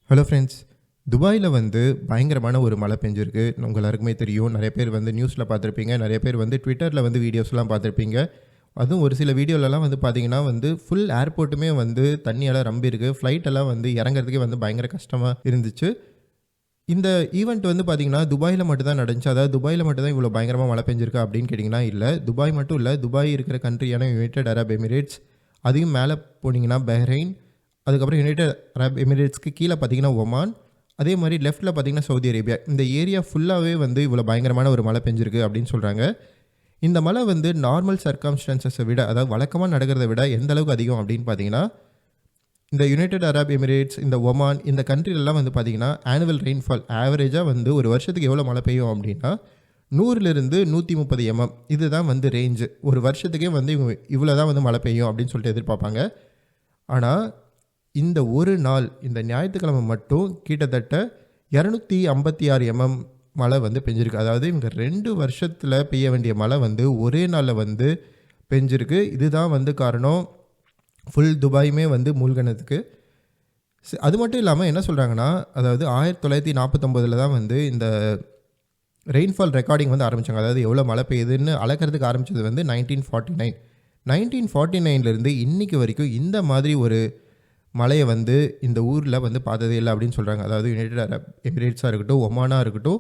Hello friends. துபாயில் வந்து பயங்கரமான ஒரு மழை பெஞ்சிருக்கு. உங்கள் எல்லாருக்குமே தெரியும். நிறைய பேர் வந்து நியூஸில் பார்த்துருப்பீங்க. நிறைய பேர் வந்து ட்விட்டரில் வந்து வீடியோஸ்லாம் பார்த்துருப்பீங்க. அதுவும் ஒரு சில வீடியோலலாம் வந்து பார்த்தீங்கன்னா வந்து ஃபுல் ஏர்போர்ட்டுமே வந்து தண்ணியால் ரம்பியிருக்கு. ஃப்ளைட்டெல்லாம் வந்து இறங்குறதுக்கே வந்து பயங்கர கஷ்டமாக இருந்துச்சு. இந்த ஈவெண்ட் வந்து பார்த்தீங்கன்னா துபாயில் மட்டும் தான் நடந்துச்சு. அதாவது துபாயில் மட்டும் தான் இவ்வளோ பயங்கரமாக மழை பெஞ்சிருக்கா அப்படின்னு கேட்டிங்கன்னா இல்லை. துபாய் மட்டும் இல்லை, துபாய் இருக்கிற கண்ட்ரியான யுனைடெட் அரப் எமிரேட்ஸ், அதையும் மேலே போனீங்கன்னா பஹ்ரைன், அதுக்கப்புறம் யுனைடெட் அரப் எமிரேட்ஸ்க்கு கீழே பார்த்தீங்கன்னா ஒமான், அதே மாதிரி லெஃப்ட்டில் பார்த்தீங்கன்னா சவுதி அரேபியா. இந்த ஏரியா ஃபுல்லாகவே வந்து இவ்வளோ பயங்கரமான ஒரு மழை பெஞ்சிருக்கு அப்படின்னு சொல்கிறாங்க. இந்த மழை வந்து நார்மல் சர்க்கம்ஸ்டான்சஸை விட, அதாவது வழக்கமாக நடக்கிறத விட எந்த அளவுக்கு அதிகம் அப்படின்னு பார்த்தீங்கன்னா, இந்த யுனைடெட் அரப் எமிரேட்ஸ், இந்த ஒமான், இந்த கண்ட்ரிலெலாம் வந்து பார்த்தீங்கன்னா ஆனுவல் ரெயின்ஃபால் ஆவரேஜாக வந்து ஒரு வருஷத்துக்கு எவ்வளோ மழை பெய்யும் அப்படின்னா 100லிருந்து 130 mm. இதுதான் வந்து ரேஞ்சு. ஒரு வருஷத்துக்கே வந்து இவ்வளோ தான் வந்து மழை பெய்யும் அப்படின்னு சொல்லிட்டு எதிர்பார்ப்பாங்க. ஆனால் இந்த ஒரு நாள், இந்த ஞாயிற்றுக்கிழமை மட்டும் கிட்டத்தட்ட 256 mm மழை வந்து பெஞ்சிருக்கு. அதாவது இவங்க 2 வருஷத்தில் பெய்ய வேண்டிய மழை வந்து ஒரே நாளில் வந்து பெஞ்சிருக்கு. இதுதான் வந்து காரணம் ஃபுல் துபாயுமே வந்து மூழ்கினதுக்கு. அது மட்டும் இல்லாமல் என்ன சொல்கிறாங்கன்னா, அதாவது 1949 தான் வந்து இந்த ரெயின்ஃபால் ரெக்கார்டிங் வந்து ஆரம்பித்தாங்க. அதாவது எவ்வளோ மழை பெய்யுதுன்னு அளக்கிறதுக்கு ஆரம்பித்தது வந்து 1949. 1949லேருந்து இன்றைக்கி வரைக்கும் இந்த மாதிரி ஒரு மழையை வந்து இந்த ஊரில் வந்து பார்த்ததே இல்லை அப்படின்னு சொல்கிறாங்க. அதாவது யுனைடெட் அரப் எமிரேட்ஸாக இருக்கட்டும், ஒமானாக இருக்கட்டும்,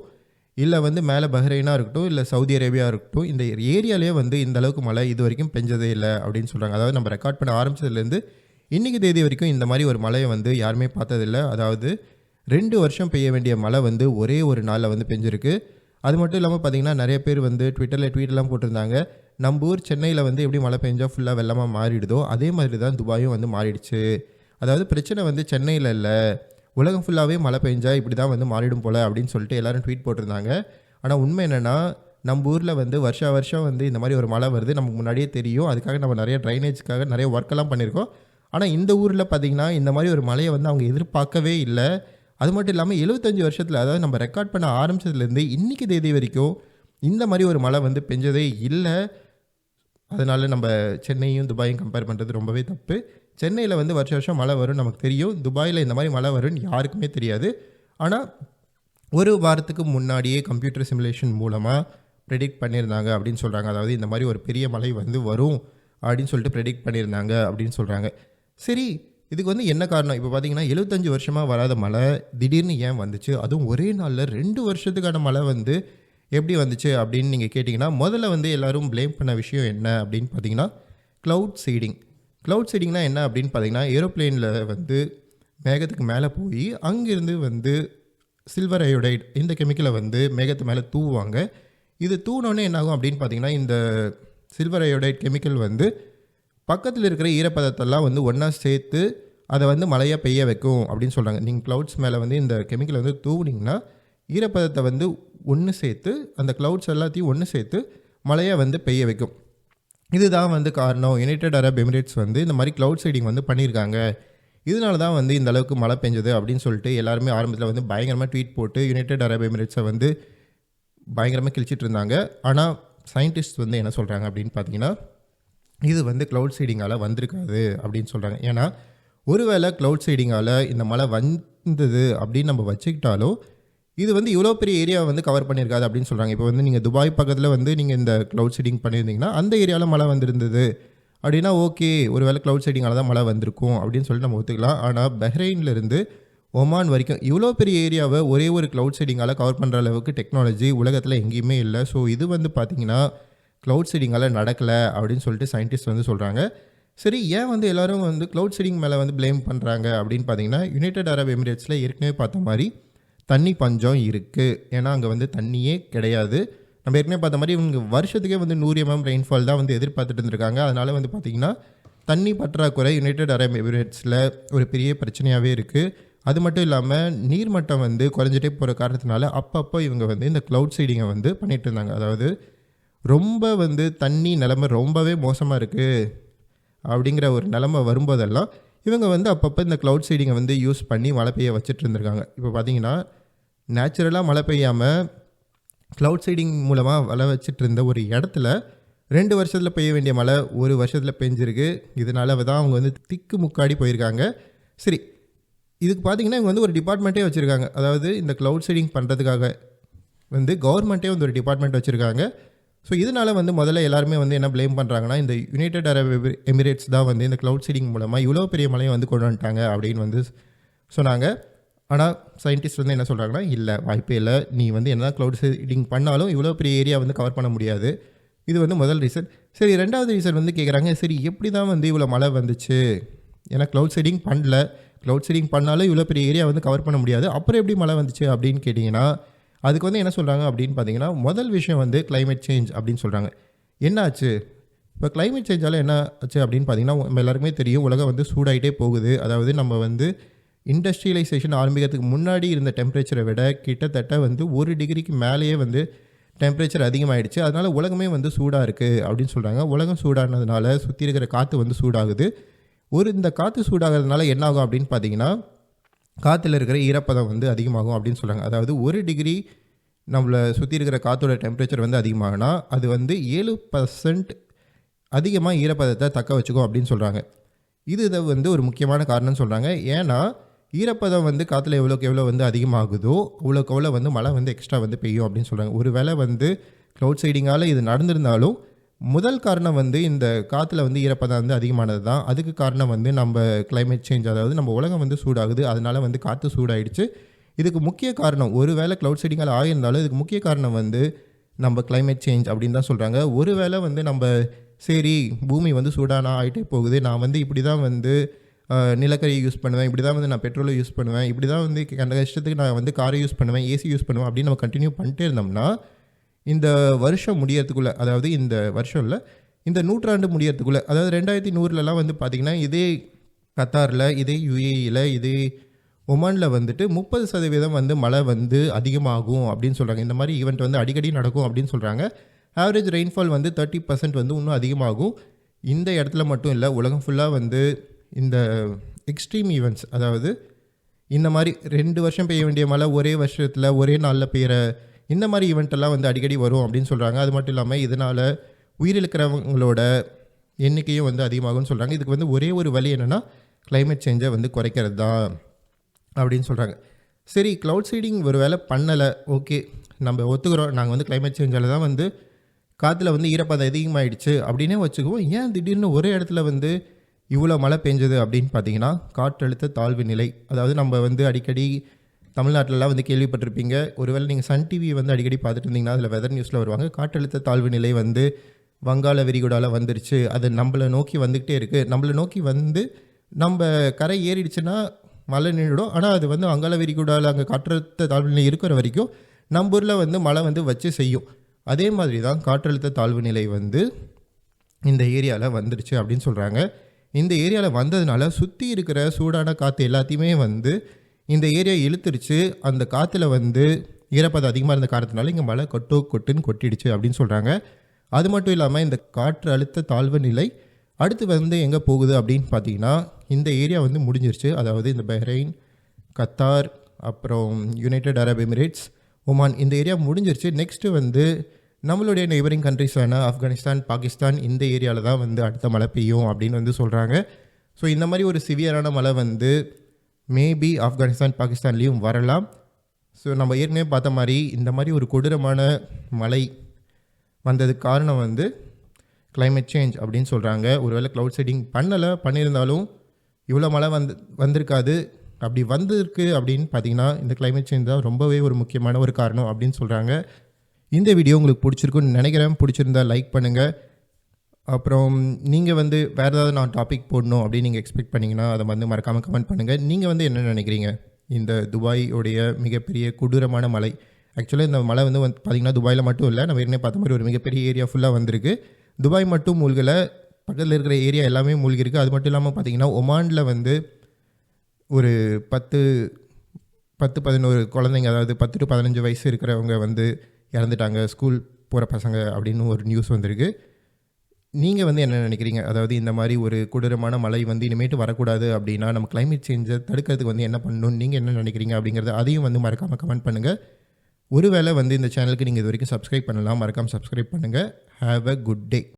இல்லை வந்து மேலே பஹ்ரைனாக இருக்கட்டும், இல்லை சவுதி அரேபியா இருக்கட்டும், இந்த ஏரியாலே வந்து இந்த அளவுக்கு மழை இது வரைக்கும் பெஞ்சதே இல்லை அப்படின்னு சொல்கிறாங்க. அதாவது நம்ம ரெக்கார்ட் பண்ண ஆரம்பித்ததுலேருந்து இன்றைக்கி தேதி வரைக்கும் இந்த மாதிரி ஒரு மழையை வந்து யாருமே பார்த்ததில்லை. அதாவது 2 வருஷம் பெய்ய வேண்டிய மழை வந்து ஒரே ஒரு நாளில் வந்து பெஞ்சிருக்கு. அது மட்டும் இல்லாமல் பார்த்திங்கன்னா நிறைய பேர் வந்து ட்விட்டரில் ட்வீட்டெல்லாம் போட்டிருந்தாங்க, நம்ம ஊர் சென்னையில் வந்து எப்படி மழை பெஞ்சால் ஃபுல்லாக வெள்ளமாக மாறிடுதோ அதே மாதிரி தான் துபாயும் வந்து மாறிடுச்சு. அதாவது பிரச்சனை வந்து சென்னையில் இல்லை, உலகம் ஃபுல்லாகவே மழை பெஞ்சா இப்படி தான் வந்து மாறிடும் போல் அப்படின்னு சொல்லிட்டு எல்லோரும் ட்வீட் போட்டிருந்தாங்க. ஆனால் உண்மை என்னென்னா, நம்ம ஊரில் வந்து வருஷம் வந்து இந்த மாதிரி ஒரு மழை வருது, நமக்கு முன்னாடியே தெரியும். அதுக்காக நம்ம நிறைய ட்ரைனேஜுக்காக நிறைய ஒர்க்கெல்லாம் பண்ணியிருக்கோம். ஆனால் இந்த ஊரில் பார்த்திங்கன்னா இந்த மாதிரி ஒரு மழையை வந்து அவங்க எதிர்பார்க்கவே இல்லை. அது மட்டும் இல்லாமல் 75 வருஷத்தில், அதாவது நம்ம ரெக்கார்ட் பண்ண ஆரம்பித்ததுலேருந்து இன்றைக்கி தேதி வரைக்கும் இந்த மாதிரி ஒரு மழை வந்து பெஞ்சதே இல்லை. அதனால் நம்ம சென்னையும் துபாயும் கம்பேர் பண்ணுறது ரொம்பவே தப்பு. சென்னையில் வந்து வருஷம் மழை வரும் நமக்கு தெரியும். துபாயில் இந்த மாதிரி மழை வரும்னு யாருக்குமே தெரியாது. ஆனால் ஒரு வாரத்துக்கு முன்னாடியே கம்ப்யூட்டர் சிமுலேஷன் மூலமாக ப்ரெடிக்ட் பண்ணியிருந்தாங்க அப்படின்னு சொல்கிறாங்க. அதாவது இந்த மாதிரி ஒரு பெரிய மழை வந்து வரும் அப்படின்னு சொல்லிட்டு ப்ரெடிக்ட் பண்ணியிருந்தாங்க அப்படின்னு சொல்கிறாங்க. சரி, இதுக்கு வந்து என்ன காரணம்? இப்போ பார்த்தீங்கன்னா 75 வருஷமாக வராத மழை திடீர்னு ஏன் வந்துச்சு? அதுவும் ஒரே நாளில் 2 வருஷத்துக்கான மழை வந்து எப்படி வந்துச்சு அப்படின்னு நீங்கள் கேட்டிங்கன்னா, முதல்ல வந்து எல்லோரும் ப்ளேம் பண்ண விஷயம் என்ன அப்படின்னு பார்த்தீங்கன்னா, க்ளவுட் சீடிங். க்ளவுட் சீடிங்னா என்ன அப்படின்னு பார்த்தீங்கன்னா, ஏரோப்ளேனில் வந்து மேகத்துக்கு மேலே போய் அங்கேருந்து வந்து சில்வர் அயோடைட் இந்த கெமிக்கலை வந்து மேகத்து மேலே தூவுவாங்க. இது தூவினோடனே என்னாகும் அப்படின்னு பார்த்தீங்கன்னா, இந்த சில்வர் அயோடைட் கெமிக்கல் வந்து பக்கத்தில் இருக்கிற ஈரப்பதத்தெல்லாம் வந்து ஒன்றா சேர்த்து அதை வந்து மழையாக பெய்ய வைக்கும் அப்படின்னு சொல்கிறாங்க. நீங்கள் க்ளவுட்ஸ் மேலே வந்து இந்த கெமிக்கலை வந்து தூவுனிங்கன்னா ஈரப்பதத்தை வந்து ஒன்று சேர்த்து, அந்த க்ளவுட்ஸ் எல்லாத்தையும் ஒன்று சேர்த்து மழையாக வந்து பெய்ய வைக்கும். இதுதான் வந்து காரணம். யுனைடெட் அரப் எமிரேட்ஸ் வந்து இந்த மாதிரி க்ளவுட் சீடிங் வந்து பண்ணியிருக்காங்க. இதனால தான் வந்து இந்த அளவுக்கு மழை பெஞ்சது அப்படின்னு சொல்லிட்டு எல்லாருமே ஆரம்பத்தில் வந்து பயங்கரமாக ட்வீட் போட்டு யுனைடெட் அரப் எமிரேட்ஸை வந்து பயங்கரமாக கிழிச்சிட்டு இருந்தாங்க. ஆனால் சயின்டிஸ்ட் வந்து என்ன சொல்கிறாங்க அப்படின்னு பார்த்தீங்கன்னா, இது வந்து க்ளவுட் சீடிங்கால் வந்திருக்காது அப்படின்னு சொல்கிறாங்க. ஏன்னா ஒருவேளை க்ளவுட் சீடிங்கால் இந்த மழை வந்தது அப்படின்னு நம்ம வச்சுக்கிட்டாலும் இது வந்து இவ்வளோ பெரிய ஏரியாவை வந்து கவர் பண்ணியிருக்காது அப்படின்னு சொல்கிறாங்க. இப்போ வந்து நீங்கள் துபாய் பக்கத்தில் வந்து நீங்கள் இந்த க்ளவுட் சீடிங் பண்ணியிருந்தீங்கன்னா அந்த ஏரியாவில் மழை வந்திருந்தது அப்படின்னா ஓகே, ஒரு வேளை க்ளவுட் சீடிங்கால் தான் மழை வந்திருக்கும் அப்படின்னு சொல்லிட்டு நம்ம ஒத்துக்கலாம். ஆனால் பஹ்ரைன்லேருந்து ஒமான் வரைக்கும் இவ்வளோ பெரிய ஏரியாவை ஒரே ஒரு க்ளவுட் சீடிங்கால் கவர் பண்ணுற அளவுக்கு டெக்னாலஜி உலகத்தில் எங்கேயுமே இல்லை. ஸோ இது வந்து பார்த்திங்கன்னா க்ளவுட் சீடிங்கால் நடக்கலை அப்படின்னு சொல்லிட்டு சயின்டிஸ்ட் வந்து சொல்கிறாங்க. சரி, ஏன் வந்து எல்லோரும் வந்து க்ளவுட் சீடிங் மேலே வந்து ப்ளேம் பண்ணுறாங்க அப்படின்னு பார்த்தீங்கன்னா, யுனைடெட் அரப் எமிரேட்ஸில் ஏற்கனவே பார்த்த மாதிரி தண்ணி பஞ்சம் இருக்குது. ஏன்னா அங்கே வந்து தண்ணியே கிடையாது. நம்ம ஏற்கனவே பார்த்த மாதிரி இவங்க வருஷத்துக்கே வந்து 100 mm ரெயின்ஃபால் தான் வந்து எதிர்பார்த்துட்டு இருந்திருக்காங்க. அதனால் வந்து பார்த்திங்கன்னா தண்ணி பற்றாக்குறை யுனைடெட் அரப் எமிரேட்ஸில் ஒரு பெரிய பிரச்சனையாகவே இருக்குது. அது மட்டும் இல்லாமல் நீர்மட்டம் வந்து குறைஞ்சிட்டே போகிற காரணத்தினால அப்பப்போ இவங்க வந்து இந்த க்ளவுட் சீடிங்கை வந்து பண்ணிகிட்டு இருந்தாங்க. அதாவது ரொம்ப வந்து தண்ணி நிலைமை ரொம்பவே மோசமாக இருக்குது அப்படிங்கிற ஒரு நிலைமை வரும்போதெல்லாம் இவங்க வந்து அப்பப்போ இந்த க்ளவுட் சீடிங்கை வந்து யூஸ் பண்ணி மழை பெய்ய வச்சுட்டு இருந்திருக்காங்க. இப்போ பார்த்தீங்கன்னா நேச்சுரலாக மழை பெய்யாமல் க்ளவுட் சீடிங் மூலமாக மழை வச்சுட்டு இருந்த ஒரு இடத்துல 2 வருஷத்தில் பெய்ய வேண்டிய மழை ஒரு வருஷத்தில் பெஞ்சிருக்கு. இதனால தான் அவங்க வந்து திக்கு முக்காடி போயிருக்காங்க. சரி, இதுக்கு பார்த்தீங்கன்னா இவங்க வந்து ஒரு டிபார்ட்மெண்ட்டே வச்சுருக்காங்க. அதாவது இந்த க்ளவுட் சீடிங் பண்ணுறதுக்காக வந்து கவர்மெண்ட்டே வந்து ஒரு டிபார்ட்மெண்ட் வச்சுருக்காங்க. ஸோ இதனால் வந்து முதல்ல எல்லாருமே வந்து என்ன ப்ளேம் பண்ணுறாங்கன்னா, இந்த யுனைடெட் அரப் எமிரேட்ஸ் தான் வந்து இந்த க்ளவுட் சீடிங் மூலமாக இவ்வளோ பெரிய மலையை வந்து கொண்டு வந்துட்டாங்க அப்படின்னு வந்து சொன்னாங்க. ஆனால் சயின்டிஸ்ட் வந்து என்ன சொல்கிறாங்கன்னா, இல்லை வாய்ப்பே இல்லை, நீ வந்து என்ன தான் க்ளவுட் சீடிங் பண்ணாலும் இவ்வளோ பெரிய ஏரியா வந்து கவர் பண்ண முடியாது. இது வந்து முதல் ரீசன். சரி, ரெண்டாவது ரீசன் வந்து கேட்குறாங்க, சரி எப்படி தான் வந்து இவ்வளோ மழை வந்துச்சு? ஏன்னா க்ளவுட் சீடிங் பண்ணல, க்ளவுட் சீடிங் பண்ணாலும் இவ்வளோ பெரிய ஏரியா வந்து கவர் பண்ண முடியாது, அப்புறம் எப்படி மழை வந்துச்சு அப்படின்னு கேட்டிங்கன்னா, அதுக்கு வந்து என்ன சொல்கிறாங்க அப்படின்னு பார்த்தீங்கன்னா, முதல் விஷயம் வந்து கிளைமேட் சேஞ்ச் அப்படின்னு சொல்கிறாங்க. என்ன ஆச்சு? இப்போ கிளைமேட் சேஞ்சால் என்ன ஆச்சு அப்படின்னு பார்த்தீங்கன்னா, நம்ம எல்லாருக்குமே தெரியும், உலகம் வந்து சூடாகிட்டே போகுது. அதாவது நம்ம வந்து இண்டஸ்ட்ரியலைசேஷன் ஆரம்பிக்கிறதுக்கு முன்னாடி இருந்த டெம்பரேச்சரை விட கிட்டத்தட்ட வந்து 1 டிகிரிக்கு மேலேயே வந்து டெம்பரேச்சர் அதிகமாகிடுச்சு. அதனால் உலகமே வந்து சூடாக இருக்குது அப்படின்னு சொல்கிறாங்க. உலகம் சூடானதுனால சுற்றி இருக்கிற காற்று வந்து சூடாகுது. இந்த காற்று சூடாகிறதுனால என்ன ஆகும் அப்படின்னு பார்த்தீங்கன்னா, காற்றுல இருக்கிற ஈரப்பதம் வந்து அதிகமாகும் அப்படின்னு சொல்கிறாங்க. அதாவது 1 டிகிரி நம்மளை சுற்றி இருக்கிற காற்றோட டெம்பரேச்சர் வந்து அதிகமாகனா அது வந்து 7% அதிகமாக ஈரப்பதத்தை தக்க வச்சுக்கும் அப்படின்னு சொல்கிறாங்க. இது வந்து ஒரு முக்கியமான காரணம்னு சொல்கிறாங்க. ஏன்னா ஈரப்பதம் வந்து காற்றுல எவ்வளோக்கு எவ்வளோ வந்து அதிகமாகுதோ அவ்வளோக்கு எவ்வளோ வந்து மழை வந்து எக்ஸ்ட்ரா வந்து பெய்யும் அப்படின்னு சொல்கிறாங்க. ஒரு வேளை வந்து க்ளவுட் சைடிங்கால் இது நடந்திருந்தாலும் முதல் காரணம் வந்து இந்த காற்றுல வந்து ஈரப்பதம் வந்து அதிகமானது தான். அதுக்கு காரணம் வந்து நம்ம கிளைமேட் சேஞ்ச், அதாவது நம்ம உலகம் வந்து சூடாகுது, அதனால வந்து காற்று சூடாயிடுச்சு. இதுக்கு முக்கிய காரணம் ஒரு வேளை க்ளவுட் சீடிங்கால் ஆகியிருந்தாலும் இதுக்கு முக்கிய காரணம் வந்து நம்ம கிளைமேட் சேஞ்ச் அப்படின்னு தான் சொல்கிறாங்க. ஒரு வேளை வந்து நம்ம சரி பூமி வந்து சூடானா ஆகிட்டே போகுது, நான் வந்து இப்படி தான் வந்து நிலக்கரியை யூஸ் பண்ணுவேன், இப்படி தான் வந்து நான் பெட்ரோலை யூஸ் பண்ணுவேன், இப்படி தான் வந்து அந்த இஷ்டத்துக்கு நான் வந்து காரை யூஸ் பண்ணுவேன், ஏசி யூஸ் பண்ணுவேன் அப்படின்னு நம்ம கண்டினியூ பண்ணிட்டே இருந்தோம்னா இந்த வருஷம் முடியறதுக்குள்ளே, அதாவது இந்த வருஷம் இல்லை இந்த நூற்றாண்டு முடியறதுக்குள்ளே, அதாவது 2100லலாம் வந்து பார்த்திங்கன்னா இதே கத்தாரில், இதே யுஏஇயில், இதே ஒமானில் வந்துட்டு 30% வந்து மழை வந்து அதிகமாகும் அப்படின்னு சொல்கிறாங்க. இந்த மாதிரி ஈவெண்ட் வந்து அடிக்கடி நடக்கும் அப்படின்னு சொல்கிறாங்க. ஆவரேஜ் ரெயின்ஃபால் வந்து 30% வந்து இன்னும் அதிகமாகும். இந்த இடத்துல மட்டும் இல்லை, உலகம் ஃபுல்லாக வந்து இந்த எக்ஸ்ட்ரீம் ஈவெண்ட்ஸ், அதாவது இந்த மாதிரி 2 வருஷம் பெய்ய வேண்டிய மழை ஒரே வருஷத்தில் ஒரே நாளில் பெய்கிற இந்த மாதிரி ஈவெண்ட்டெல்லாம் வந்து அடிக்கடி வரும் அப்படின்னு சொல்கிறாங்க. அது மட்டும் இல்லாமல் இதனால் உயிரிழக்கிறவங்களோட எண்ணிக்கையும் வந்து அதிகமாகும்னு சொல்கிறாங்க. இதுக்கு வந்து ஒரே ஒரு வழி என்னென்னா கிளைமேட் சேஞ்சை வந்து குறைக்கிறது தான் அப்படின்னு சொல்கிறாங்க. சரி, க்ளவுட் சீடிங் ஒரு வேளை பண்ணலை, ஓகே நம்ம ஒத்துக்கிறோம், நாங்கள் வந்து கிளைமேட் சேஞ்சால் தான் வந்து காற்றுல வந்து ஈரப்பதம் அதிகமாகிடுச்சு அப்படின்னே வச்சுக்குவோம். ஏன் திடீர்னு ஒரே இடத்துல வந்து இவ்வளோ மழை பெஞ்சது அப்படின்னு பார்த்தீங்கன்னா, காற்றழுத்த தாழ்வு நிலை. அதாவது நம்ம வந்து அடிக்கடி தமிழ்நாட்டிலலாம் வந்து கேள்விப்பட்டிருப்பீங்க. ஒருவேளை நீங்கள் சன் டிவி வந்து அடிக்கடி பார்த்துட்டு இருந்தீங்கன்னா அதில் வெதர் நியூஸில் வருவாங்க, காற்றழுத்த தாழ்வு நிலை வந்து வங்காள விரிகுடாவில் வந்துருச்சு, அது நம்மளை நோக்கி வந்துக்கிட்டே இருக்குது, நம்மளை நோக்கி வந்து நம்ம கரை ஏறிடுச்சுன்னா மழை நின்றுடும். ஆனால் அது வந்து வங்காள விரிகுடாவில் அங்கே காற்றழுத்த தாழ்வு நிலை இருக்கிற வரைக்கும் நம்ம ஊரில் வந்து மழை வந்து வச்சு செய்யும். அதே மாதிரி தான் காற்றழுத்த தாழ்வு நிலை வந்து இந்த ஏரியாவில் வந்துடுச்சு அப்படின்னு சொல்கிறாங்க. இந்த ஏரியாவில் வந்ததுனால சுற்றி இருக்கிற சூடான காற்று எல்லாத்தையுமே வந்து இந்த ஏரியா இழுத்துருச்சு. அந்த காற்றுல வந்து ஈரப்பதம் அதிகமாக இருந்த காரணத்தினால இங்கே மழை கொட்டுன்னு கொட்டிடுச்சு அப்படின்னு சொல்கிறாங்க. அது மட்டும் இல்லாமல் இந்த காற்று அழுத்த தாழ்வு நிலை அடுத்து வந்து எங்கே போகுது அப்படின்னு பார்த்தீங்கன்னா, இந்த ஏரியா வந்து முடிஞ்சிருச்சு. அதாவது இந்த பஹ்ரைன், கத்தார், அப்புறம் யுனைடெட் அரப் எமிரேட்ஸ், ஒமான், இந்த ஏரியா முடிஞ்சிருச்சு. நெக்ஸ்ட்டு வந்து நம்மளுடைய நெய்பரிங் கண்ட்ரிஸான ஆப்கானிஸ்தான், பாகிஸ்தான், இந்த ஏரியாவில் தான் வந்து அடுத்த மழை பெய்யும் அப்படின்னு வந்து சொல்கிறாங்க. ஸோ இந்த மாதிரி ஒரு சிவியரான மழை வந்து மேபி ஆப்கானிஸ்தான், பாகிஸ்தான்லேயும் வரலாம். ஸோ நம்ம ஏற்கனவே பார்த்த மாதிரி இந்த மாதிரி ஒரு கொடூரமான மழை வந்ததுக்கு காரணம் வந்து கிளைமேட் சேஞ்ச் அப்படின்னு சொல்கிறாங்க. ஒருவேளை க்ளவுட் சீடிங் பண்ணியிருந்தாலும் இவ்வளோ மழை வந்திருக்காது. அப்படி வந்திருக்கு அப்படின்னு பார்த்தீங்கன்னா இந்த கிளைமேட் சேஞ்ச் தான் ரொம்பவே ஒரு முக்கியமான ஒரு காரணம் அப்படின்னு சொல்கிறாங்க. இந்த வீடியோ உங்களுக்கு பிடிச்சிருக்குன்னு நினைக்கிறேன். பிடிச்சிருந்தா லைக் பண்ணுங்கள். அப்புறம் நீங்கள் வந்து வேறு ஏதாவது நான் டாபிக் போடணும் அப்படின்னு நீங்கள் எக்ஸ்பெக்ட் பண்ணிங்கன்னா அதை வந்து மறக்காமல் கமெண்ட் பண்ணுங்கள். நீங்கள் வந்து என்ன நினைக்கிறீங்க? இந்த துபாயோடைய மிகப்பெரிய கொடூரமான மழை, ஆக்சுவலாக இந்த மழை வந்து பார்த்திங்கன்னா துபாயில் மட்டும் இல்லை, நம்ம ஏற்கனவே பார்த்த மாதிரி ஒரு மிகப்பெரிய ஏரியா ஃபுல்லாக வந்திருக்கு. துபாய் மட்டும் மூழ்கலை, பக்கத்தில் இருக்கிற ஏரியா எல்லாமே மூழ்கிருக்கு. அது மட்டும் இல்லாமல் பார்த்திங்கன்னா ஒமானில் வந்து ஒரு 10-11 குழந்தைங்க, அதாவது 10 to 15 வயசு இருக்கிறவங்க வந்து இறந்துட்டாங்க, ஸ்கூல் போகிற பசங்க அப்படின்னு ஒரு நியூஸ் வந்திருக்கு. நீங்கள் வந்து என்ன நினைக்கிறீங்க? அதாவது இந்த மாதிரி ஒரு கொடூரமான மழை வந்து இனிமேட்டு வரக்கூடாது அப்படின்னா நம்ம கிளைமேட் சேஞ்சை தடுக்கிறதுக்கு வந்து என்ன பண்ணணும், நீங்கள் என்ன நினைக்கிறீங்க அப்படிங்கிறத அதையும் வந்து மறக்காமல் கமெண்ட் பண்ணுங்கள். ஒருவேளை வந்து இந்த சேனலுக்கு நீங்கள் இது வரைக்கும் சப்ஸ்கிரைப் பண்ணலாம், மறக்காமல் சப்ஸ்கிரைப் பண்ணுங்கள். Have a good day.